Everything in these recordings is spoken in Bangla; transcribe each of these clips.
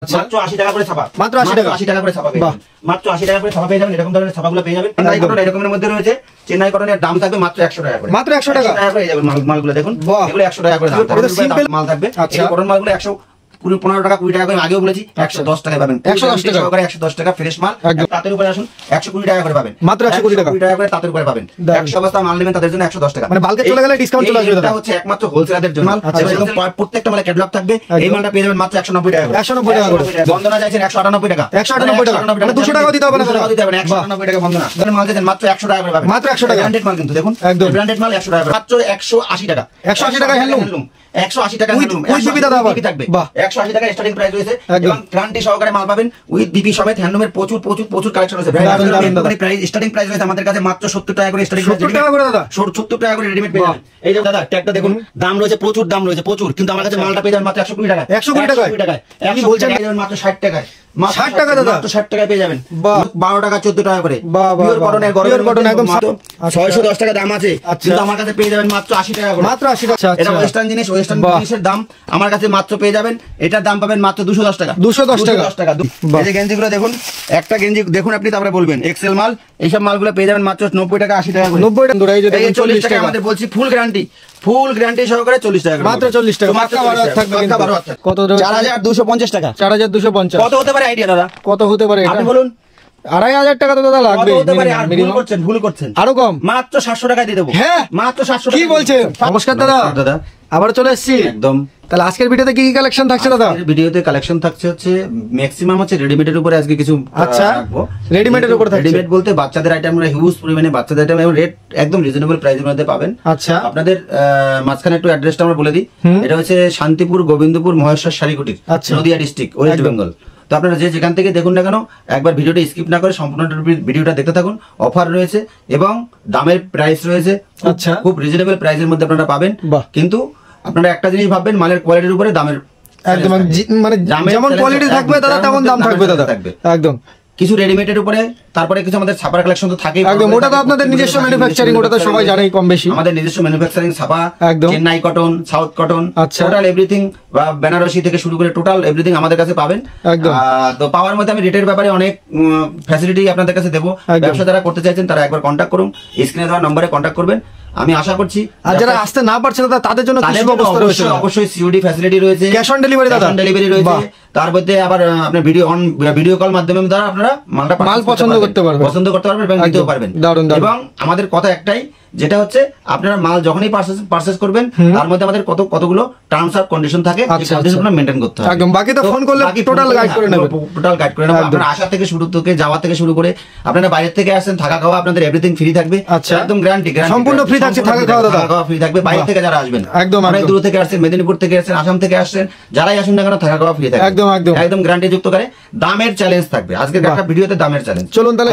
মাত্র 80 টাকা করে ছাপা, মাত্র 80 টাকা 80 টাকা করে ছাপা পেয়ে যাবেন, মাত্র 80 টাকা করে ছাপা পেয়ে যাবেন। এরকম ধরনের ছাপাগুলো পেয়ে যাবেন। চেন্নাই কটন এরকমের মধ্যে রয়েছে। চেন্নাই কটনের দাম থাকবে মাত্র 100 টাকা করে, মাত্র 100 টাকা করে যাবেন। মালগুলো দেখুন, এগুলো 100 টাকা করে দাম থাকবে। মাল থাকবে। এই কটন মালগুলো 15 টাকা 20 টাকা করে আগেও বলেছি, 110 টাকায় পাবেন। 110 টাকা করে 110 টাকা ফ্রেশ মাল। তাদের উপরে আসুন 120 টাকা করে পাবেন, মাত্র 120 টাকা করে তাদের উপরে পাবেন। 100 বস্তা মাল নেবেন তাদের জন্য 110 টাকা। মানে বালকে চলে গেলে ডিসকাউন্ট চলে আসবে। এটা হচ্ছে একমাত্র হোলসেলারদের জন্য। এরকম প্রত্যেকটা মালে ক্যাটালগ থাকবে। এই মালটা পেয়ে যাবেন মাত্র 190 টাকা করে। 190 টাকা করে। বন্দনা চাইছেন 198 টাকা, 198 টাকা, মানে 200 টাকা দিতে হবে না, 200 টাকা দিতে হবে না। 198 টাকা বন্দনা। ধরেন মাল চাইছেন মাত্র 100 টাকা করে পাবেন, মাত্র 100 টাকা। ব্র্যান্ডেড মাল কিন্তু দেখুন, একদম ব্র্যান্ডেড মাল 100 টাকা করে, মাত্র 180 টাকা। 180 টাকা হ্যান্ডলুম, 180 টাকা হ্যান্ডলুম, উইথ বিপি দাদা আবার থাকবে। বাহ, 180 টাকা স্টার্টিং প্রাইস রয়েছে এবং গ্যারান্টি সহকারে মাল পাবেন উইথ বিপি সমেত। হ্যান্ডলুমের প্রচুর কালেকশন আছে। প্রাইস স্টার্টিং প্রাইস রয়েছে আমাদের কাছে মাত্র 70 টাকা করে। স্টার্টিং 70 টাকা করে দাদা, 70 টাকা করে রেডিমেড পেয়ে যাবেন। এই যে দাদা ট্যাগটা দেখুন, দাম রয়েছে প্রচুর, দাম রয়েছে প্রচুর, কিন্তু আমার কাছে মালটা পেয়ে যাবেন মাত্র 120 টাকায়। 120 টাকায় আপনি বলছেন মাত্র 60 টাকায়, 60 টাকা দাদা, মাত্র 60 টাকায় পেয়ে যাবেন। 12 টাকা 14 টাকা করে পিওর কটনের, গরমের কটন একদম 610 টাকা দাম আছে, কিন্তু আমার কাছে পেয়ে যাবেন মাত্র 80 টাকা করে, মাত্র 80 টাকা। এটা ওয়েস্টার্ন জিনিস, ওয়েস্টার্ন জিনিসের দাম আমার কাছে মাত্র পেয়ে যাবেন। এটার দাম পাবেন মাত্র 210 টাকা, 210 টাকা। এই যে গেঞ্জিগুলো দেখুন, একটা গেঞ্জি দেখুন আপনি, তারপরে বলবেন এক্সেল মাল। এইসব মালগুলো পেয়ে যাবেন মাত্র 90 টাকা 80 টাকা করে। 90 টাকা, এই যে 40 টাকা আমাদের বলছি ফুল গ্যারান্টি, ফুল গ্যারান্টি সহকারে 40 টাকা মাত্র 40 টাকা। কত? 4250 টাকা। 4250 কত হতে পারে আইডিয়া দাদা? কত হতে পারে আপনি বলুন। 2500 টাকা তো দাদা লাগবে। ভুল করছেন, আরো কম, মাত্র 700 টাকায় দিয়ে দেবো। হ্যাঁ মাত্র 700 কি বলছেন? নমস্কার দাদা, আবার চলে এসেছি একদম। তাহলে আজকের ভিডিওতে কি কি কালেকশন থাকছে দাদা? ভিডিওতে কালেকশন থাকছে হচ্ছে ম্যাক্সিমাম হচ্ছে রেডিমেডের উপরে আজকে কিছু। আচ্ছা, রেডিমেডের উপরে থাকছে। রেডিমেড বলতে বাচ্চাদের আইটেম, আমরা হিউজ পরিমাণে বাচ্চাদের আইটেম এবং রেট একদম রিজনেবল প্রাইসের মধ্যে পাবেন। আচ্ছা, আপনাদের মাঝখানে একটু অ্যাড্রেসটা আমরা বলে দিই। এটা হচ্ছে শান্তিপুর গোবিন্দপুর মহেশ্বর শাড়িকুটির, নদিয়া ডিস্ট্রিক্ট, ওয়েস্ট বেঙ্গল। তো আপনারা যেখান থেকে দেখুন না কেন, একবার ভিডিওটা স্কিপ না করে সম্পূর্ণ ভিডিওটা দেখতে থাকুন। অফার রয়েছে এবং দামের প্রাইস রয়েছে, আচ্ছা, খুব রিজনেবল প্রাইসের মধ্যে আপনারা পাবেন। কিন্তু আপনারা একটা জিনিস ভাববেন, মালের কোয়ালিটির উপরে দামের একদম, মানে যেমন কোয়ালিটি থাকবে দাদা তেমন দাম থাকবে দাদা, একদম। কিছু রেডিমেডের উপরে, তারপরে কিছু আমাদের ছাপার কালেকশন তো থাকেই। একদম, ওটা তো আপনাদের নিজস্ব ম্যানুফ্যাকচারিং, ওটা তো সবাই জানেই কম বেশি। আমাদের নিজস্ব ম্যানুফ্যাকচারিং ছাপা, একদম। Chennai cotton, south cotton, total everything, বা বেনারসি থেকে শুরু করে টোটাল এভরিথিং আমাদের কাছে পাবেন। একদম। তো পাওয়ার মধ্যে আমি রেটের ব্যাপারে অনেক ফ্যাসিলিটি আপনাদের কাছে দেবো। ব্যবসা যারা করতে চাইছেন তারা একবার কন্ট্যাক্ট করুন, স্ক্রিনে দেওয়া নম্বরে কন্ট্যাক্ট করবেন। আমি আশা করছি আর যারা আসতে না পারছে দাদা তাদের জন্য কি ব্যবস্থা রয়েছে? অবশ্যই সিওডি ফ্যাসিলিটি রয়েছে, ক্যাশ অন ডেলিভারি দাদা, ডেলিভারি রয়েছে। তার মধ্যে আবার আপনার ভিডিও কল মাধ্যমে দ্বারা আপনারা মাল পছন্দ করতে পারবেন এবং নিতেও পারবেন। এবং আমাদের কথা একটাই, যেটা হচ্ছে আপনারা মাল যখনই পারচেজ করবেন তার মধ্যে আমাদের কতগুলো টার্মস আর কন্ডিশন থাকে, এই কন্ডিশনগুলো মেইনটেইন করতে হবে একদম। বাকি তো ফোন করলে টোটাল গাইড করে নেব, টোটাল গাইড করে নেব। আপনারা আসা থেকে শুরু থেকে যাওয়া থেকে শুরু করে, আপনারা বাইরে থেকে আসেন, থাকা খাওয়া আপনাদের এভরিথিং ফ্রি থাকবে। একদম গ্যারান্টি, সম্পূর্ণ ফ্রি থাকছে, থাকা খাওয়া ফ্রি থাকবে। বাইরে থেকে যারা আসবেন, একদম অনেক দূর থেকে আসছেন, মেদিনীপুর থেকে আসছেন, আসাম থেকে আসছেন, যারাই আসুন না কেন থাকা খাওয়া ফ্রি থাকবে। একদম একদম একদম গ্যারান্টি যুক্ত করে। দামের চ্যালেঞ্জ থাকবে আজকের একটা ভিডিওতে, দামের চ্যালেঞ্জ। চলুন তাহলে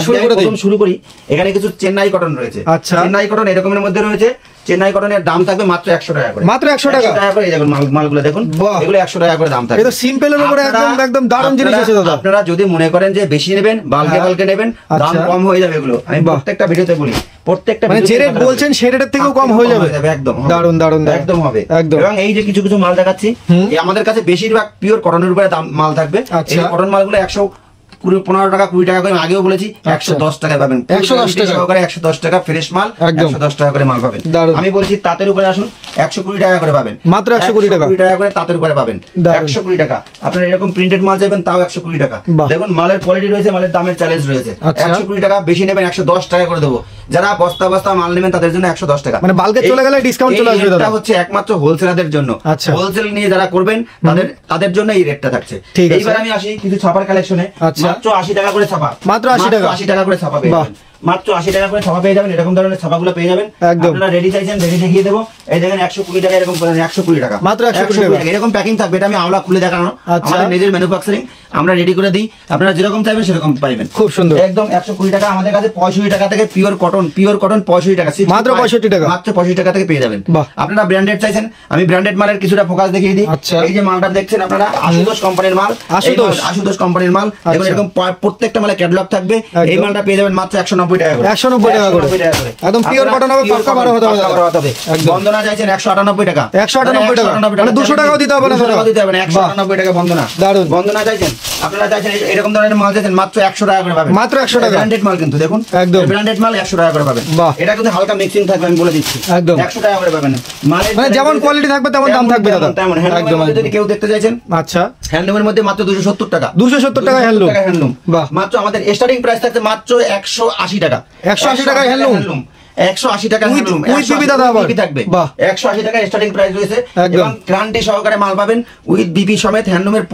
শুরু করি। এখানে কিছু চেন্নাই কটন রয়েছে। আচ্ছা, চেন্নাই কটন এরকমের মধ্যে রয়েছে। চেন্নাই কটনের দাম থাকবে মাত্র 100 টাকা করে, মাত্র 100 টাকা করে। এই দেখুন মালগুলো দেখুন, এগুলো 100 টাকা করে দাম থাকবে। এটা সিম্পলের উপরে একদম দারুণ জিনিস আছে দাদা। আপনারা যদি মনে করেন যে বেশি নেবেন, বালকে নেবেন, দাম কম হয়ে যাবে। এগুলো আমি প্রত্যেকটা ভিডিওতে বলি, প্রত্যেকটা মানে যে রেট বলছেন সেই রেটের থেকেও কম হয়ে যাবে। একদম দারুণ দারুণ একদম হবে, একদম। এবং এই যে কিছু মাল দেখাচ্ছি, আমাদের কাছে বেশিরভাগ পিওর কটনের উপরে মাল থাকবে। এই কটন মালগুলো 15 টাকা 20 টাকা করে আগেও বলেছি, 110 টাকায় পাবেন। 110 টাকা সহকারে 110 টাকা ফ্রেশ মাল, 110 টাকা করে মাল পাবেন। আমি বলছি তাঁতের উপরে আসুন, 120 টাকা করে পাবেন, মাত্র 120 টাকা করে তাঁতের উপরে পাবেন। 120 টাকা। আপনারা এরকম প্রিন্টেড মাল চাইবেন, তাও 120 টাকা। দেখুন মালের কোয়ালিটি রয়েছে, মালের দামের চ্যালেঞ্জ রয়েছে। 120 টাকা, বেশি নেবেন 110 টাকা করে দেবো। যারা বস্তা মাল নেবেন তাদের জন্য 110 টাকা, মানে বালকে চলে গেলে ডিসকাউন্ট চলে আসবে। এটা হচ্ছে একমাত্র হোলসেলারদের জন্য। হোলসেল নিয়ে যারা করবেন তাদের জন্য এই রেটটা থাকছে। এইবার আমি আসি কিছু ছাপার কালেকশনে। মাত্র 80 টাকা করে ছাপা, মাত্র 80 টাকা করে ছাপা পেয়ে যাবেন। মাত্র 80 টাকা করে ছাপা পেয়ে যাবেন। এরকম ধরনের ছাপাগুলো পেয়ে যাবেন। আপনারা রেডি চাইছেন, রেডি দেখিয়ে দেবো। এই দেখেন 120 টাকা, এরকম 120 টাকা, মাত্র 120 টাকা। এরকম প্যাকিং থাকবে। এটা আমি আওলা খুলে দেখানো, আমাদের নিজের ম্যানুফ্যাকচারিং। আমরা রেডি করে দিই, আপনারা যেরকম চাইবেন সেরকম পাইবেন। খুব সুন্দর, একদম 120 টাকা। আমাদের কাছে 65 টাকা থেকে পিওর কটন 65 টাকা, মাত্র 65 টাকা, মাত্র 65 টাকা থেকে পেয়ে যাবেন। আপনারা ব্র্যান্ডেড চাইছেন, আমি ব্র্যান্ডেড মালের কিছুটা ফোকাস দেখিয়ে দিই। এই যে মালটা দেখছেন আপনারা, আশুতোষ কোম্পানির মাল, আশুতোষ কোম্পানির মাল। দেখুন এরকম প্রত্যেকটা মালে ক্যাটালগ থাকবে। এই মালটা পেয়ে যাবেন মাত্র 190 টাকা করে, 190 টাকা করে, একদম পিওর কটন হবে, পাক্কা 12 হতে হবে। বন্দনা চাইছেন 198 টাকা, 198 টাকা, মানে 200 টাকাও দিতে হবে না, 200 টাকা দিতে হবে না, 198 টাকা বন্দনা। দারুন। বন্দনা চাইছেন, আপনারা চাইছেন এরকম ধরনের মাল চাইছেন মাত্র 100 টাকা করে পাবেন, মাত্র 100 টাকা। ব্র্যান্ডেড মাল কিন্তু দেখুন, একদম ব্র্যান্ডেড মাল 100 টাকা করে পাবেন। এটা কিন্তু হালকা মিক্সিং থাকবে, আমি বলে দিচ্ছি, একদম 100 টাকা করে পাবেন। মানে যেমন কোয়ালিটি থাকবে তেমন দাম থাকবে দাদা, তেমন। হ্যান্ডলুম যদি কেউ দেখতে চাইছেন, আচ্ছা, হ্যান্ডলুমের মধ্যে মাত্র 270 টাকা, 270 টাকা হ্যান্ডলুম। বাহ, মাত্র আমাদের স্টার্টিং প্রাইস থাকছে মাত্র 180 টাকা, 180 টাকা হ্যান্ডলুম, 180 টাকা হ্যান্ডলুম, 180 টাকা স্টার্টিং প্রাইস রয়েছে এবং গ্যারান্টি সহকারে মাল পাবেন উইথ বিপি সমেত। হ্যান্ডলুমের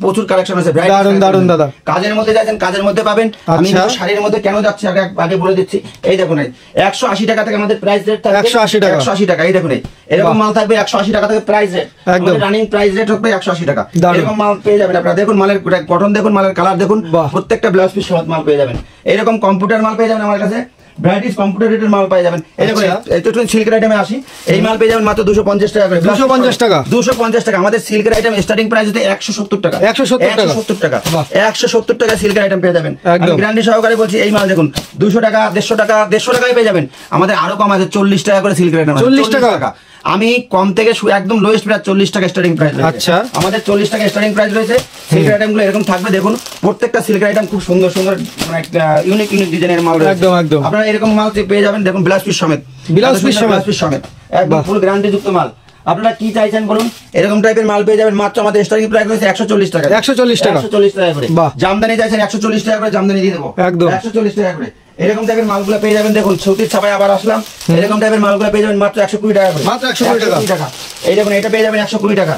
প্রচুর কালেকশন আছে। দারুন দারুন দাদা, কাজের মধ্যে যাচ্ছেন, কাজের মধ্যে পাবেন। আমি শাড়ির মধ্যে কেন যাচ্ছি আগে বলে দিচ্ছি। এই দেখুন 180 টাকা থেকে আমাদের প্রাইস রেট থাকবে, 180 টাকা। এই দেখুন এরকম মাল থাকবে 180 টাকা থেকে প্রাইস রেট, একদম রানিং প্রাইস রেট হবে 180 টাকা। এরকম মাল পেয়ে যাবেন আপনারা। দেখুন মালের গঠন দেখুন, মালের কালার দেখুন, প্রত্যেকটা ব্লাউজ পিস সমেত মাল পেয়ে যাবেন। এরকম কম্পিউটার মাল পেয়ে যাবেন আমার কাছে, ভ্যারাইটিস কম্পিউটার রেটের মাল পেয়ে যাবেন। এই দেখুন একটু সিল্কের আইটেমে আসি, এই মাল পেয়ে যাবেন মাত্র 250 টাকা করে, 250 টাকা, 250 টাকা। আমাদের সিল্কের আইটেম স্টার্টিং প্রাইস হচ্ছে 170 টাকা, 170 টাকা, 170 টাকা সিল্কের আইটেম পেয়ে যাবেন। আমি গ্যারান্টি সহকারে বলছি, এই মাল দেখুন 200 টাকা, 150 টাকা, 150 টাকায় পেয়ে যাবেন। আমাদের আরো কম আছে, 40 টাকা করে সিল্কের আইটেম, 40 টাকা। আমি কম থেকে একদম লোয়েস্ট প্রাইস 40 টাকা স্টার্টিং প্রাইস। আচ্ছা, আমাদের 40 টাকা স্টার্টিং প্রাইস রয়েছে। সিল্কের আইটেম গুলো এরকম থাকবে, দেখুন প্রত্যেকটা সিল্কের আইটেম খুব সুন্দর সুন্দর, মানে একটা ইউনিক ডিজাইনের মাল রয়েছে। একদম একদম আপনারা এরকম মাল পেয়ে যাবেন। দেখুন ব্লাউজ পিস সমেত, ব্লাউজ পিস সমেত, একদম ফুল গ্যারান্টি যুক্ত মাল। আপনারা কি চাইছেন বলুন, এরকম টাইপের মাল পেয়ে যাবেন মাত্র আমাদের স্টার্টিং প্রাইস রয়েছে 140 টাকা, 140 টাকা, 140 টাকা করে। জামদানি চাইছেন 140 টাকা করে, জামদানি দিয়ে দেবো, একদম 140 টাকা করে। এরকম টাইপের মালগুলো পেয়ে যাবেন। দেখুন ছুটির ছাপায় আবার আসলাম, এরকম টাইপের মালগুলো পেয়ে যাবেন মাত্র 120 টাকা করে, মাত্র 120 টাকা। এই দেখুন এটা পেয়ে যাবেন 120 টাকা,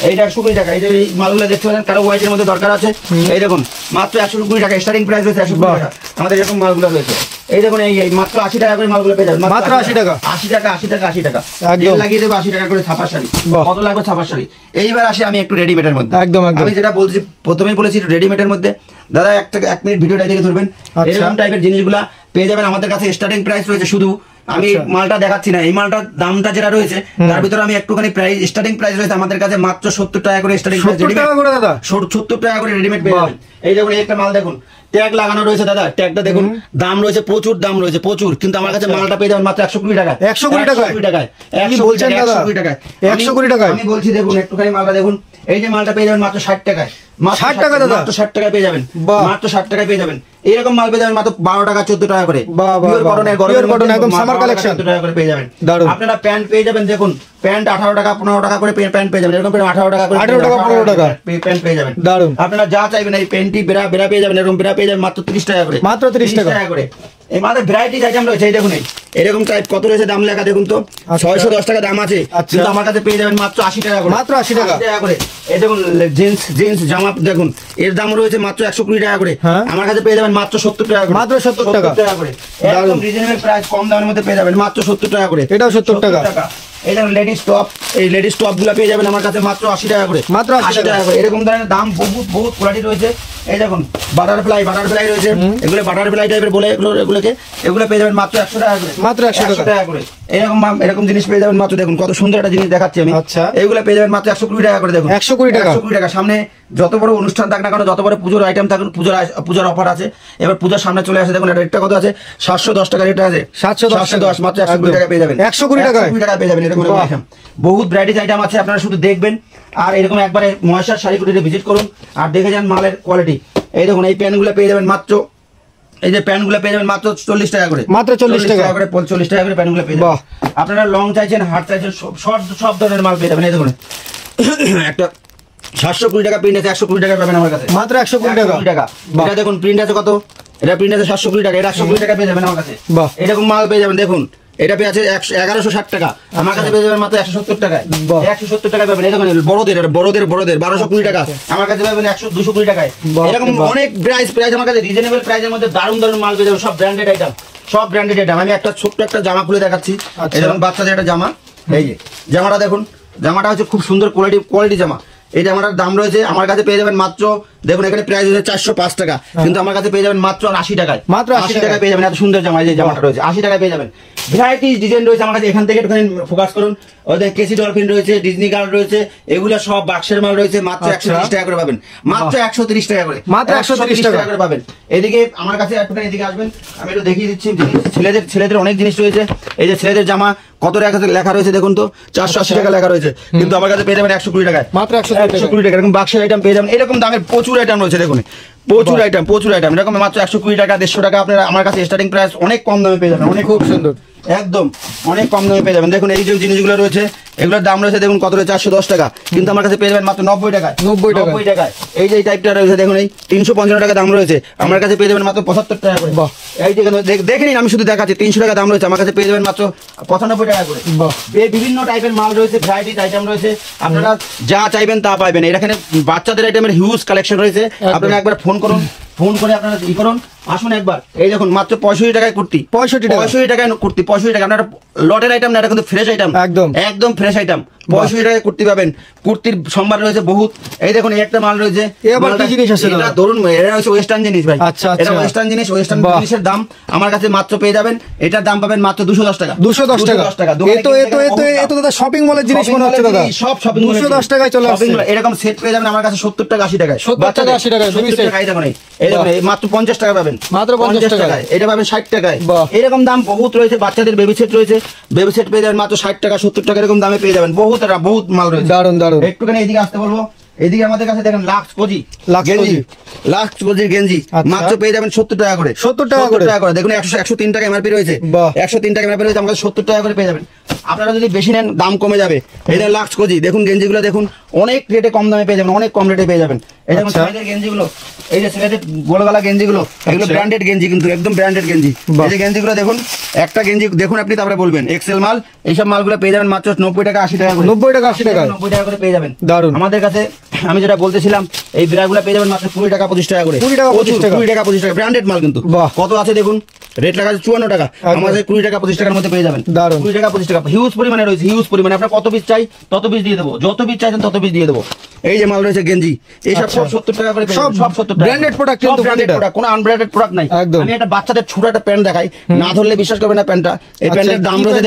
এইটা 120 টাকা। এই যে মালগুলো দেখতে পাচ্ছেন, কারো হোয়াইটের মধ্যে দরকার আছে, এই দেখুন মাত্র 120 টাকা স্টার্টিং প্রাইস রয়েছে, 120 টাকা। আমাদের এরকম মালগুলো রয়েছে। এই দেখুন এই মাত্র 80 টাকা করে মালগুলো পেয়ে যাবেন, মাত্র 80 টাকা, 80 টাকা, 80 টাকা, 80 টাকা লাগিয়ে দেবো। 80 টাকা করে ছাপা শাড়ি, কত লাগবে ছাপা শাড়ি। এইবার আসি আমি একটু রেডিমেডের মধ্যে। একদম আমি যেটা বলছি, প্রথমেই বলেছি রেডিমেডের মধ্যে। দাদা এক মিনিট ভিডিওটা দেখে ধরবেন। এরকম টাইপের জিনিসগুলা পেয়ে যাবেন আমাদের কাছে। স্টার্টিং প্রাইস রয়েছে, শুধু আমি মালটা দেখাচ্ছি না, এই মালটার দামটা যেটা রয়েছে তার ভিতরে আমি একটুখানি প্রাইস, স্টার্টিং প্রাইস রয়েছে আমাদের কাছে মাত্র 70 টাকা করে স্টার্টিং প্রাইস, 70 টাকা করে দাদা, 70 টাকা করে রেডিমেড পেয়ে যাবেন। এই দেখুন একটা মাল দেখুন, ট্যাগ লাগানো রয়েছে দাদা, ট্যাগটা দেখুন, দাম রয়েছে প্রচুর, দাম রয়েছে প্রচুর, কিন্তু আমার কাছে মালটা পেয়ে যাবেন মাত্র 120 টাকায়, 120 টাকায়, 120 টাকায়, 120 টাকায়, 120 টাকায়। আমি বলছি দেখুন একটুখানি মালটা দেখুন, এই যে মালটা পেয়ে যাবেন মাত্র 60 টাকায়, 60 টাকা দাদা, মাত্র 60 টাকায় পেয়ে যাবেন, মাত্র 60 টাকায় পেয়ে যাবেন। এরকম মাল পেয়ে যাবেন মাত্র 12 টাকা 14 টাকা করে, পিওর কটনের, গরমের কটন, একদম সামার কালেকশন, 14 টাকা করে পেয়ে যাবেন। আপনারা প্যান্ট পেয়ে যাবেন, দেখুন প্যান্ট 18 টাকা 15 টাকা করে প্যান্ট পেয়ে যাবেন। এরকম প্যান্ট 18 টাকা করে, 18 টাকা 15 টাকা প্যান্ট পেয়ে যাবেন। দারুন। আপনারা যা চাইবেন, এই প্যান্টটি বেরা পেয়ে যাবেন, এরকম বেরা পেয়ে যাবেন মাত্র 30 টাকা করে, মাত্র 30 টাকা করে। এই মাদের ভ্যারাইটিস আইটেম রয়েছে। এই দেখুন এরকম টাইপ কত রয়েছে, দাম লেখা দেখুন তো, 610 টাকা দাম আছে, কিন্তু আমার কাছে পেয়ে যাবেন মাত্র 80 টাকা করে, মাত্র 80 টাকা করে। এই দেখুন জিন্স জামা দেখুন, এর দাম রয়েছে মাত্র 120 টাকা করে, আমার কাছে পেয়ে যাবেন মাত্র 70 টাকা করে, মাত্র 70 টাকা করে। একদম রিজনেবল প্রাইস, কম দামের মধ্যে পেয়ে যাবেন মাত্র 70 টাকা করে, এটাও 70 টাকা। এই দেখুন লেডিস টপ, এই লেডিস টপ গুলো পেয়ে যাবেন আমার কাছে মাত্র 80 টাকা করে, মাত্র 80 টাকা করে। এরকম ধরনের দাম বহুত কোয়ালিটি রয়েছে। এই দেখুন বাটারফ্লাই রয়েছে, এগুলো বাটারফ্লাই টাইপের বলে, এগুলো পেয়ে যাবেন মাত্র 100 টাকা করে, মাত্র 100 টাকা করে। এরকম জিনিস পেয়ে যাবেন মাত্র, দেখুন কত সুন্দর একটা জিনিস দেখাচ্ছি আমি। আচ্ছা, এগুলো পেয়ে যাবেন মাত্র 120 টাকা করে। দেখুন 120 টাকা। সামনে যত বড় অনুষ্ঠান থাক না কেন, যত বড় পুজোর আইটেম থাকুন, পূজার অফার আছে, এবার পূজার সামনে চলে আসে। দেখুন রেটটা কত আছে, 710 টাকা রেট আছে, 710, মাত্র 120 টাকা পেয়ে যাবেন, 120 টাকা পেয়ে যাবেন। এরকম বহুত ভ্যারাইটিস আইটেম আছে, আপনারা শুধু দেখবেন আর এরকম একবারে মহেশ্বর শাড়ি কুটিরে ভিজিট করুন আর দেখে যান মালের কোয়ালিটি। এই দেখুন এই প্যান্টগুলো পেয়ে যাবেন মাত্র, এই যে প্যান্টগুলো পেয়ে যাবেন মাত্র 40 টাকা করে, মাত্র 40 টাকা করে, 40 টাকা করে প্যান্টগুলো পেয়ে যাবেন। আপনারা লং চাইছেন, হার্ড চাইছেন, সব ধরনের মাল পেয়ে যাবেন। এই দেখুন একটা 720 টাকা প্রিন্ট আছে, 120 টাকা পাবেন আমার কাছে, মাত্র 120 টাকা। এটা দেখুন প্রিন্ট আছে কত, এটা প্রিন্ট আছে 720 টাকা, এটা 120 টাকা পেয়ে যাবেন আমার কাছে। এরকম মাল পেয়ে যাবেন। দেখুন এটা পেয়ে আছে 1160 টাকা, আমার কাছে পেয়ে যাবেন মাত্র 170 টাকায়, 170 টাকা পাবেন। এই দেখুন বড়দের 1220 টাকা, আমার কাছে পাবেন 220 টাকায়। এরকম অনেক প্রাইস আমার কাছে, রিজনেবল প্রাইসের মধ্যে দারুণ মাল পেয়ে যাবেন, সব ব্র্যান্ডেড আইটেম, সব ব্র্যান্ডেড আইটেম। আমি একটা ছোট্ট একটা জামা খুলে দেখাচ্ছি, এরকম বাচ্চাদের একটা জামা। এই যে জামাটা দেখুন, জামাটা হচ্ছে খুব সুন্দর কোয়ালিটি জামা, এটা আমার দাম রয়েছে, আমার কাছে পেয়ে যাবেন মাত্র, দেখুন এখানে প্রাইস হচ্ছে 405 টাকা, কিন্তু আমার কাছে পেয়ে যাবেন মাত্র 80 টাকায়, মাত্র 80 টাকায় পেয়ে যাবেন। এত সুন্দর জামা, এই যে জামাটা রয়েছে 80 টাকায় পেয়ে যাবেন। ভ্যারাইটি ডিজাইন রয়েছে আমার কাছে, এখান থেকে একটুখানি ফোকাস করুন। ওদের কেসি ডলফিন রয়েছে, ডিজনি গার্ল রয়েছে, এগুলো সব বাক্সের মাল রয়েছে, মাত্র 130 টাকা করে পাবেন, মাত্র 130 টাকা করে, মাত্র 130 টাকা করে পাবেন। এদিকে আমার কাছে একটুখানি এদিকে আসবেন, আমি একটু দেখিয়ে দিচ্ছি ছেলেদের অনেক জিনিস রয়েছে। এই যে ছেলেদের জামা কত টাকা লেখা রয়েছে দেখুন তো, 480 টাকা লেখা রয়েছে, কিন্তু আমার কাছে পেয়ে যাবেন 120 টাকায়, মাত্র 120 টাকা। এরকম বাক্সের আইটেম পেয়ে যাবেন, এরকম দামের প্রচুর আইটেম রয়েছে, দেখুন প্রচুর আইটেম এরকম মাত্র 120 টাকা 150 টাকা। আপনারা আমার কাছে স্টার্টিং প্রাইস অনেক কম দামে পেয়ে যাবেন, অনেক খুব সুন্দর, একদম অনেক কম দামে পেয়ে যাবেন। দেখুন এই যে জিনিসগুলো রয়েছে, এগুলোর দাম রয়েছে দেখুন কত রয়েছে, 410 টাকা, কিন্তু আমার কাছে পেয়ে যাবেন মাত্র 90 টাকায়, 90 টাকায়। এই যে টাইপটা রয়েছে দেখুন, এই 355 টাকা দাম রয়েছে, আমার কাছে পেয়ে যাবেন মাত্র 75 টাকা করে। এই যে দেখে নিন, আমি শুধু দেখাচ্ছি, 300 টাকা দাম রয়েছে, আমার কাছে পেয়ে যাবেন মাত্র 95 টাকা করে। বিভিন্ন টাইপের মাল রয়েছে, ভ্যারাইটি আইটেম রয়েছে, আপনারা যা চাইবেন তা পাইবেন। এখানে বাচ্চাদের আইটেমের হিউজ কালেকশন রয়েছে, আপনারা একবার ফোন করুন, ফোন করে আপনারা ই করুন, আসুন একবার। এই দেখুন মাত্র 65 টাকায় কুর্তি, 65 টাকায় কুর্তি, 65 টাকা। আপনারা লটের আইটেম না, এটা কিন্তু ফ্রেশ আইটেম, একদম ফ্রেশ আইটেম। 65 টাকায় কুর্তি পাবেন, কুর্তির সম্ভার রয়েছে বহুত। এই দেখুন এই একটা মাল রয়েছে, এটা ধরুন এটা হচ্ছে ওয়েস্টার্ন জিনিস ভাই, এটা ওয়েস্টার্ন জিনিস, ওয়েস্টার্ন জিনিসের দাম আমার কাছে মাত্র পেয়ে যাবেন, এটার দাম পাবেন মাত্র 210 টাকা, 210 টাকা। এতো দাদা শপিং মলের জিনিস মনে হচ্ছে দাদা, সব শপিং 210 টাকায় চলে আসছে। এরকম সেট পেয়ে যাবেন আমার কাছে 70 টাকা 80 টাকায়, 70 টাকা 80 টাকায়, এই দেখুন এই দেখুন মাত্র 50 টাকা পাবেন, মাত্র 50 টাকায়। এটা পাবেন 60 টাকায়। এরকম দাম বহুত রয়েছে, বাচ্চাদের বেবি সেট রয়েছে, বেবি সেট পেয়ে যাবেন মাত্র 60 টাকা 70 টাকা, এরকম দামে পেয়ে যাবেন। বহুত মাল রয়েছে, দারুন। একটুখানি এদিকে আসতে বলবো, এদিকে আমাদের কাছে দেখেন লাক্স কোজি গেঞ্জি মাত্র পেয়ে যাবেন 70 টাকা করে, 70 টাকা করে। দেখুন 103 টাকা এমআরপি রয়েছে, 103 টাকা এমআরপি রয়েছে, আমাদের 70 টাকা করে পেয়ে যাবেন। আপনারা যদি বেশি নেন দাম কমে যাবে। এটা লাক্স কোজি, দেখুন গেঞ্জিগুলো দেখুন অনেক রেটে কম দামে পেয়ে যাবেন, অনেক কম রেটে পেয়ে যাবেন। এই দেখুন ছেলেদের গেঞ্জিগুলো, এই যে ছেলেদের গোলগলা গেঞ্জিগুলো, এগুলো ব্র্যান্ডেড গেঞ্জি, কিন্তু একদম ব্র্যান্ডেড গেঞ্জি। এই যে গেঞ্জিগুলো দেখুন, একটা গেঞ্জি দেখুন আপনি, তারপরে বলবেন এক্সেল মাল। এইসব মালগুলো পেয়ে যাবেন মাত্র 90 টাকা 80 টাকা করে, 90 টাকা 80 টাকা, 90 টাকা করে পেয়ে যাবেন। দারুন। আমাদের কাছে আমি যেটা বলতেছিলাম, এই ব্রাগুলো পেয়ে যাবেন মাত্র 20 টাকা 25 টাকা করে, 20 টাকা 25 টাকা, ব্র্যান্ডেড মাল কিন্তু। কত আছে দেখুন, রেট লাগা আছে 54 টাকা, আমাদের 20 টাকা 25 টাকার মধ্যে পেয়ে যাবেন। 20 টাকা 25 টাকা হিউজ পরিমাণে রয়েছে, হিউজ পরিমাণে। আপনার কত পিস চাই তত পিস দিয়ে দেবো, যত পিস চাইছেন তত পিস দিয়ে দেবো। এই যে মাল রয়েছে গেঞ্জি, এইসব সব 70 টাকা করে, সব 70 টাকা, ব্র্যান্ডেড প্রোডাক্ট, কিন্তু ব্র্যান্ডেড প্রোডাক্ট, কোনো আনব্র্যান্ডেড প্রোডাক্ট নাই। আমি একটা বাচ্চাদের ছোট একটা প্যান্ট দেখাই, না ধরলে বিশ্বাস করবেন না প্যান্টটা। এই প্যান্টের দাম রয়েছে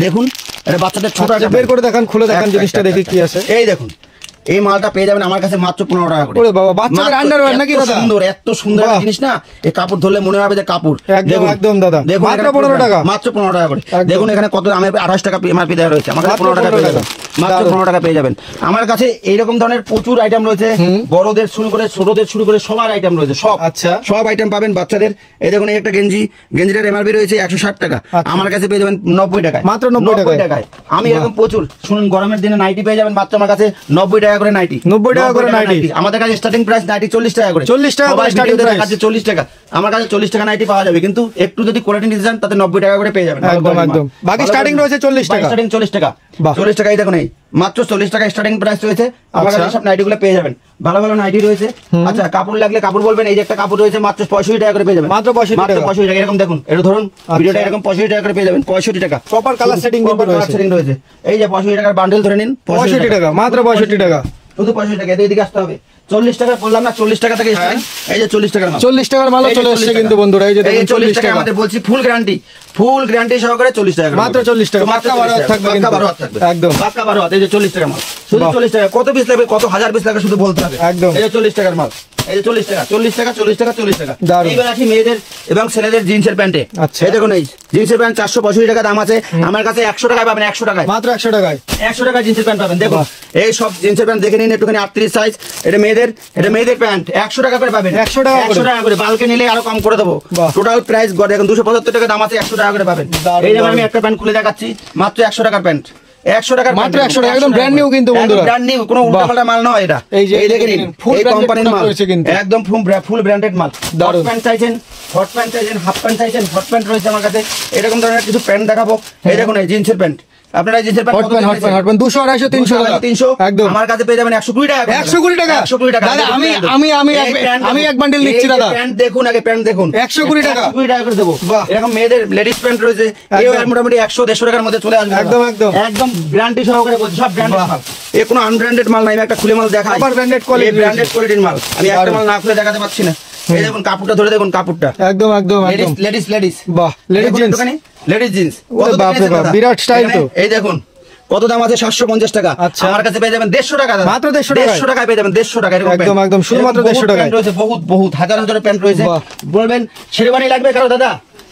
দেখুন, এটা বাচ্চাদের ছোট একটা, বের করে দেখান, খুলে দেখান জিনিসটা দেখি কি আছে। এই দেখুন এই মালটা পেয়ে যাবেন আমার কাছে মাত্র 15 টাকা করে। ওরে বাবা, বাচ্চাদের আন্ডারওয়্যার নাকি দাদা? সুন্দর, এত সুন্দর জিনিস না, এই কাপড় ধরলে মনে হবে যে কাপড়। একদম দাদা, মাত্র 15 টাকা, মাত্র 15 টাকা করে। দেখুন এখানে কত, আমার 28 টাকা এমআরপি দেওয়া রয়েছে, আমার কাছে 15 টাকা পেয়ে যাবেন, মাত্র 15 টাকা পেয়ে যাবেন। আমার কাছে এইরকম ধরনের প্রচুর আইটেম রয়েছে, বড়দের শুরু করে ছোটদের শুরু করে সবার আইটেম রয়েছে, সব। আচ্ছা, সব আইটেম পাবেন বাচ্চাদের। এই দেখুন এই একটা গেঞ্জি, গেঞ্জিটার এমআরপি রয়েছে 160 টাকা, আমার কাছে পেয়ে যাবেন 90 টাকায়, মাত্র 90 টাকায়। আমি এরকম প্রচুর, শুনুন গরমের দিনে নাইটি পেয়ে যাবেন মাত্র আমার কাছে 90 টাকা করে নাইটি, 90 টাকা করে নাইটি। আমাদের কাছে স্টার্টিং প্রাইস নাইটি 40 টাকা করে, 40 টাকা করে স্টার্টিং প্রাইস আছে, 40 টাকা। আমার কাছে 40 টাকা নাইটি পাওয়া যাবে, কিন্তু একটু যদি কোয়ালিটি নিতে চান তাতে 90 টাকা করে পেয়ে যাবেন। একদম, বাকি স্টার্টিং রয়েছে 40 টাকা, স্টার্টিং 40 টাকা, 40 টাকাই দেখুন, এই মাত্র 40 টাকা স্টার্টিং প্রাইস রয়েছে। আমার কাছে সব নাইটিগুলো পেয়ে যাবেন, ভালো ভালো নাইটি রয়েছে। আচ্ছা, কাপড় লাগলে কাপড় বলবেন, এই যে একটা কাপড় রয়েছে মাত্র 65 টাকা করে পেয়ে যাবেন, মাত্র 65 টাকা। এরকম দেখুন, এটা ধরুন ভিডিওটা এরকম 65 টাকা করে পেয়ে যাবেন, 65 টাকা। প্রপার কালার সেটিং রয়েছে। এই যে 65 টাকার বান্ডেল ধরে নিন, 65 টাকা, মাত্র 65 টাকা, শুধু 65 টাকা। এদিকে আসতে হবে, 40 টাকা বললাম না, 40 টাকা থেকে এই যে 40 টাকার মাল, 40 টাকার মাল চলে আসছে কিন্তু বন্ধুরা। এই যে 40 টাকা আমাদের বলছি, ফুল গ্যারান্টি সহকারে 40 টাকা, মাত্র 40 টাকা, মাত্র 12 হাত থাকবে, একদম পাক্কা 12 হাত। এই যে 40 টাকা মাল, শুধু 40 টাকা। কত পিস লাগবে, কত হাজার পিস লাগবে শুধু বলতে হবে। একদম, এই যে 40 টাকার মাল, এই যে 40 টাকা, 40 টাকা, 40 টাকা, 40 টাকা। এইবার আসি মেয়েদের এবং ছেলেদের জিন্সের প্যান্টে। এই দেখুন এই জিন্সের প্যান্ট 465 টাকা দাম আছে, আমার কাছে 100 টাকায় পাবেন, 100 টাকায়, মাত্র 100 টাকায়, 100 টাকায় জিন্সের প্যান্ট পাবেন। দেখুন এই সব জিন্সের প্যান্ট দেখে নিন একটুখানি, 38 সাইজ, এটা মেয়েদের প্যান্ট 100 টাকা করে পাবেন, 100 টাকা করে। বালকে নিলে আরো কম করে দেবো। টোটাল প্রাইস দেখুন 275 টাকা দাম আছে, 100 টাকা করে পাবেন। এই যেমন আমি একটা প্যান্ট খুলে দেখাচ্ছি, মাত্র 100 টাকার প্যান্ট, 100 টাকা, মাত্র 100 টাকা, একদম ব্র্যান্ড নিউ কিন্তু বন্ধুরা, ব্র্যান্ড নিউ, কোনো উল্টাপাল্টা মাল নয় এটা। এই যে দেখে নিন, এই কোম্পানির মাল, একদম ফুল ব্র্যান্ডেড মাল। হট প্যান্ট চাইছেন, হট প্যান্ট চাইছেন, হাফ প্যান্ট চাইছেন, হট প্যান্ট রয়েছে আমার কাছে। এরকম ধরনের কিছু প্যান্ট দেখাবো। এই দেখুন এই জিন্সের প্যান্ট, আপনারা জিন্সের প্যান্ট হট প্যান্ট 200 250 300 টাকা 300 একদম আমার কাছে পেয়ে যাবেন 120 টাকা 120 টাকা 120 টাকা দাদা আমি এক বান্ডেল নিচ্ছি দাদা প্যান্ট দেখুন আগে প্যান্ট দেখুন 120 টাকা 120 টাকা করে দেবো এরকম মেয়েদের লেডিস প্যান্ট রয়েছে এই মোটামুটি 100 150 টাকার মধ্যে চলে আসবে একদম একদম গ্যারান্টি সহকারে বলছি সব ব্র্যান্ডেড মাল এ কোনো আনব্র্যান্ডেড মাল নাই আমি একটা খুলে মাল দেখাই আবার ব্র্যান্ডেড কোয়ালিটি ব্র্যান্ডেড কোয়ালিটির মাল আমি একটা মাল না খুলে দেখাতে পাচ্ছি না এই দেখুন কাপড়টা ধরে দেখুন কাপড়টা একদম লেডিস বাহ লেডিস জিন্স বাপ রে বাপ বিরাট স্টাইল তো এই দেখুন কত দাম আছে 750 টাকা আমার কাছে পেয়ে যাবেন 150 টাকা মাত্র 150 টাকায় পেয়ে যাবেন 150 টাকা একদম শুধুমাত্র 150 টাকা রয়েছে বহুত হাজার প্যান্ট রয়েছে বলবেন শেরবানি লাগবে কারো দাদা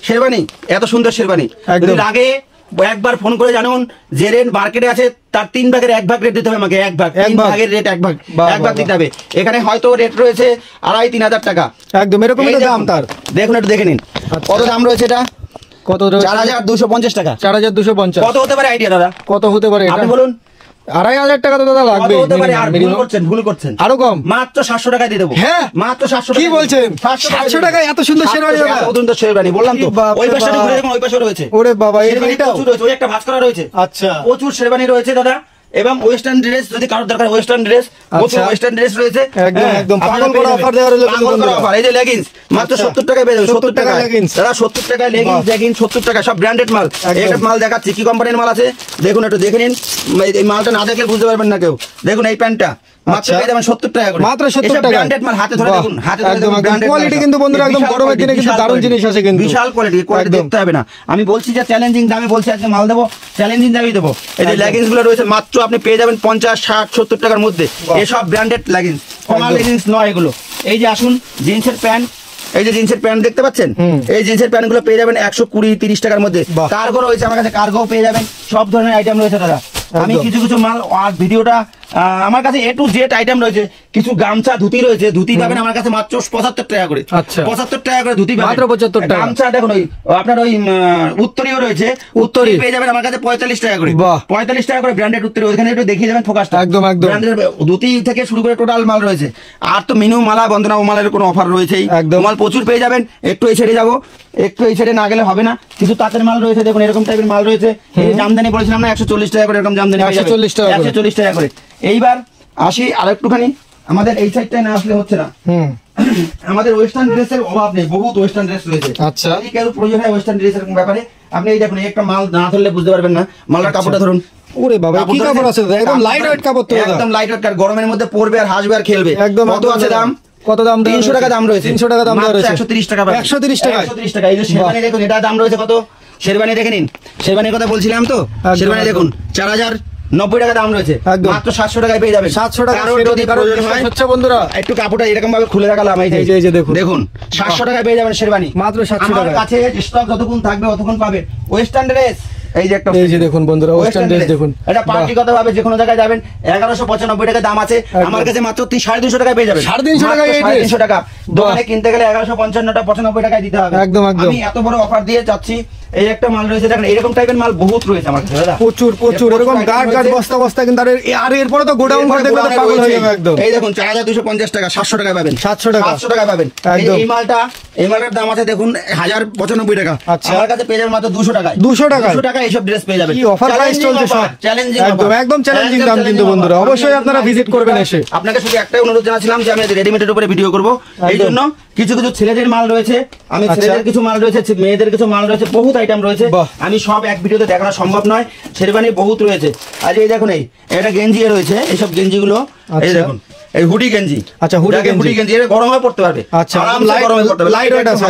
শেরবানি এত সুন্দর শেরবানি যদি লাগে একবার ফোন করে জানুন যে রেট মার্কেটে আছে তার 3 ভাগের 1 ভাগ রেট দিতে হবে আমাকে 1 ভাগ 3 ভাগের রেট 1 ভাগ দিতে হবে এখানে হয়তো রেট রয়েছে 2,500-3,000 টাকা একদম এরকমই তো দাম তার দেখুন একটু দেখে নিন কত দাম রয়েছে এটা কত 4,250 টাকা 4,250 কত হতে পারে আইডিয়া দাদা কত হতে পারে এটা আপনি বলুন 2,500 টাকা তো দাদা লাগবে হতে পারে আর ভুল করছেন আরো কম মাত্র 700 টাকা দিয়ে দেবো হ্যাঁ মাত্র 700 কি বলছেন 700 টাকায় এত সুন্দর শেরওয়ানি দাদা এত সুন্দর শেরওয়ানি বললাম তো ওই পাশে ঘুরে দেখুন ওই পাশে রয়েছে ওরে বাবা এই শেরওয়ানিটা প্রচুর রয়েছে ওই একটা ভাঁজ করা রয়েছে আচ্ছা প্রচুর শেরওয়ানি রয়েছে দাদা এবং ওয়েস্টার্ন ড্রেস যদি কারোর দরকার ওয়েস্টার্ন ড্রেস প্রচুর ওয়েস্টার্ন ড্রেস রয়েছে একদম পাগল করা অফার দেওয়া রইলো পাগল করা অফার এই যে লেগিংস মাত্র 70 টাকায় পেয়ে যাবেন 70 টাকা লেগিংস দাদা 70 টাকায় লেগিংস 70 টাকা সব ব্র্যান্ডেড মাল একটা মাল দেখাচ্ছি কি কোম্পানির মাল আছে দেখুন একটু দেখে নিন এই মালটা না দেখলে বুঝতে পারবেন না কেউ দেখুন এই প্যান্টটা মাত্র পেয়ে যাবেন 70 টাকা করে মাত্র 70 টাকা ব্র্যান্ডেড মাল হাতে ধরে দেখুন হাতে ধরে একদম কোয়ালিটি কিন্তু বন্ধুরা একদম গরমের দিনে কিন্তু দারুণ জিনিস আছে কিন্তু বিশাল কোয়ালিটি দেখতে হবে না আমি বলছি যে চ্যালেঞ্জিং দামে বলছি আজকে মাল দেবো চ্যালেঞ্জিং দামই দেবো এই যে লেগিংস গুলো রয়েছে মাত্র আপনি পেয়ে যাবেন 50 60 70 টাকার মধ্যে এসব ব্র্যান্ডেড লেগিংস কমা লেগিংস নয় এগুলো এই যে আসুন জিন্সের প্যান্ট এই যে জিন্সের প্যান্ট দেখতে পাচ্ছেন এই জিন্সের প্যান্ট গুলো পেয়ে যাবেন 120-30 টাকার মধ্যে কার্গো রয়েছে আমার কাছে কার্গো পেয়ে যাবেন সব ধরনের আইটেম রয়েছে দাদা আমি কিছু মাল আর ভিডিওটা আমার কাছে A to Z আইটেম রয়েছে কিছু গামছা ধুতি রয়েছে ধুতি পাবেন আমার কাছে মাত্র 75 টাকা করে 75 টাকা করে ধুতি পাবেন মাত্র 75 টাকা গামছা দেখুন ওই আপনার ওই উত্তরীয় রয়েছে উত্তরী পেয়ে যাবেন আমার কাছে 45 টাকা করে 45 টাকা করে ব্র্যান্ডেড উত্তরী ওখানে একটু দেখিয়ে যাবেন ফোকাসটা একদম ব্র্যান্ডেড ধুতি থেকে শুরু করে টোটাল মাল রয়েছে আর তো মিনু মালা বন্দনা মালের কোনো অফার রয়েছেই মাল প্রচুর পেয়ে যাবেন একটু এই ছেড়ে যাবো একটু এই ছেড়ে না গেলে হবে না কিছু তাঁতের মাল রয়েছে দেখুন এরকম টাইপের মাল রয়েছে জামদানি বলেছিলাম না 140 টাকা করে এরকম জামদানি 140 টাকা করে এইবার আসি আর একটুখানি আমাদের এই সাইডটায় না আসলে হচ্ছে না আমাদের ওয়েস্টার্ন ড্রেসের অভাব নেই বহুত ওয়েস্টার্ন ড্রেস রয়েছে আচ্ছা যদি কেউ প্রয়োজন হয় ওয়েস্টার্ন ড্রেসের ব্যাপারে আপনি এই দেখুন একটা মাল না ধরলে বুঝতে পারবেন না মালটার কাপড়টা ধরুন ওরে বাবা কি কাপড় আছে একদম লাইট ওয়েট কাপড় তো একদম লাইট ওয়েট গরমের মধ্যে পরবে আর হাসবে আর খেলবে একদম কত আছে দাম কত দাম 300 টাকা দাম রয়েছে 300 টাকা দাম রয়েছে 130 টাকা 130 টাকা 130 টাকা এই যে শেরবানি দেখুন এটা দাম রয়েছে কত শেরবানি দেখে নিন শেরবানির কথা বলছিলাম তো শেরবানি দেখুন 4,090 টাকা দাম রয়েছে মাত্র 700 টাকায় পেয়ে যাবেন 700 টাকা যদি প্রয়োজন হয় হচ্ছে বন্ধুরা একটু কাপড়টা এরকম ভাবে খুলে রাখলাম এই যে দেখুন 700 টাকায় পেয়ে যাবেন শেরবানি মাত্র 700 টাকা আমার কাছে স্টক যতক্ষণ থাকবে ততক্ষণ পাবেন ওয়েস্টার্ন ড্রেস এই যে একটা এই যে দেখুন বন্ধুরা ওয়েস্টার্ন ড্রেস দেখুন এটা পার্টিগত ভাবে যে কোনো জায়গায় যাবেন 1195 টাকা দাম আছে আমার কাছে মাত্র 250 টাকায় পেয়ে যাবেন 350 টাকা এই 350 টাকা দোকানে কিনতে গেলে 1155 টা 95 টাকায় দিতে হবে একদম আমি এত বড় অফার দিয়ে যাচ্ছি এই একটা মাল রয়েছে দেখেন এরকম টাইপের মাল বহুত রয়েছে আমার কাছে দাদা প্রচুর এরকম গার্ড বস্তা কিন্তু আর এরপরে তো গোডাউন করে দেখলে তো পাগল হয়ে যাবে একদম এই দেখুন 4250 টাকা 700 টাকা পাবেন 700 টাকা পাবেন এই মালটার দাম আছে দেখুন 1095 টাকা আমার কাছে পেয়ে যাবেন মাত্র 200 টাকায় 200 টাকা এইসব ড্রেস পেয়ে যাবেন কি অফার প্রাইস চলছে সব চ্যালেঞ্জিং একদম চ্যালেঞ্জিং দাম কিন্তু বন্ধুরা অবশ্যই আপনারা ভিজিট করবেন এসে আপনাকে শুধু একটাই অনুরোধ জানাছিলাম যে আমি রেডিমেডের উপরে ভিডিও করব এই জন্য কিছু ছেলেদের মাল রয়েছে আমি ছেলেদের কিছু মাল রয়েছে মেয়েদের কিছু মাল রয়েছে বহুত আইটেম রয়েছে আমি সব এক ভিডিওতে দেখানো সম্ভব নয় শেরবানি বহুত রয়েছে আজ এই দেখুন এটা গেঞ্জি রয়েছে এইসব গেঞ্জিগুলো এই দেখুন এই হুডি গেঞ্জি আচ্ছা হুডি গেঞ্জি এটা গরমে পড়তে পারবে আচ্ছা লাইট ওয়েট আছে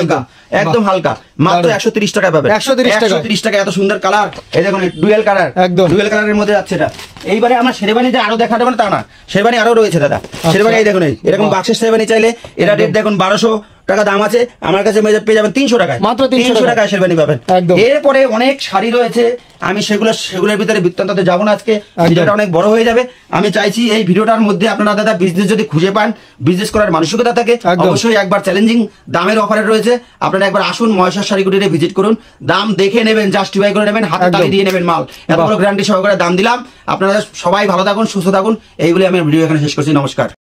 একদম হালকা মাত্র 130 টাকা পাবেন 130 টাকা এত সুন্দর কালার এই দেখুন ডুয়েল কালারের মধ্যে যাচ্ছে এটা এইবারে আমার শেরবানি যে আরো দেখাতে পারে তা না শেরবানি আরো রয়েছে দাদা শেরবানি এই দেখুন এরকম বাক্সের শেরবানি চাইলে এটা রেট দেখুন 1200 টাকা দাম আছে আমার কাছে পেয়ে যাবেন 300 টাকায় মাত্র 300 টাকায় শেরবানি পাবেন এরপরে অনেক শাড়ি রয়েছে আমি সেগুলোর ভিতরে বৃত্তান্ততে যাবো না আজকে ভিডিওটা অনেক বড় হয়ে যাবে আমি চাইছি এই ভিডিওটার মধ্যে আপনারা দাদা বিজনেস যদি খুঁজে পান বিজনেস করার মানসিকতা থাকে অবশ্যই একবার চ্যালেঞ্জিং দামের অফারে রয়েছে আপনারা একবার আসুন মহেশ্বর শাড়ি কুটিরে ভিজিট করুন দাম দেখে নেবেন জাস্টিফাই করে নেবেন হাতে তালি দিয়ে নেবেন মাল এত বড় গ্যারান্টি সহকারে দাম দিলাম আপনারা সবাই ভালো থাকুন সুস্থ থাকুন এই বলে আমি ভিডিও এখানে শেষ করছি নমস্কার।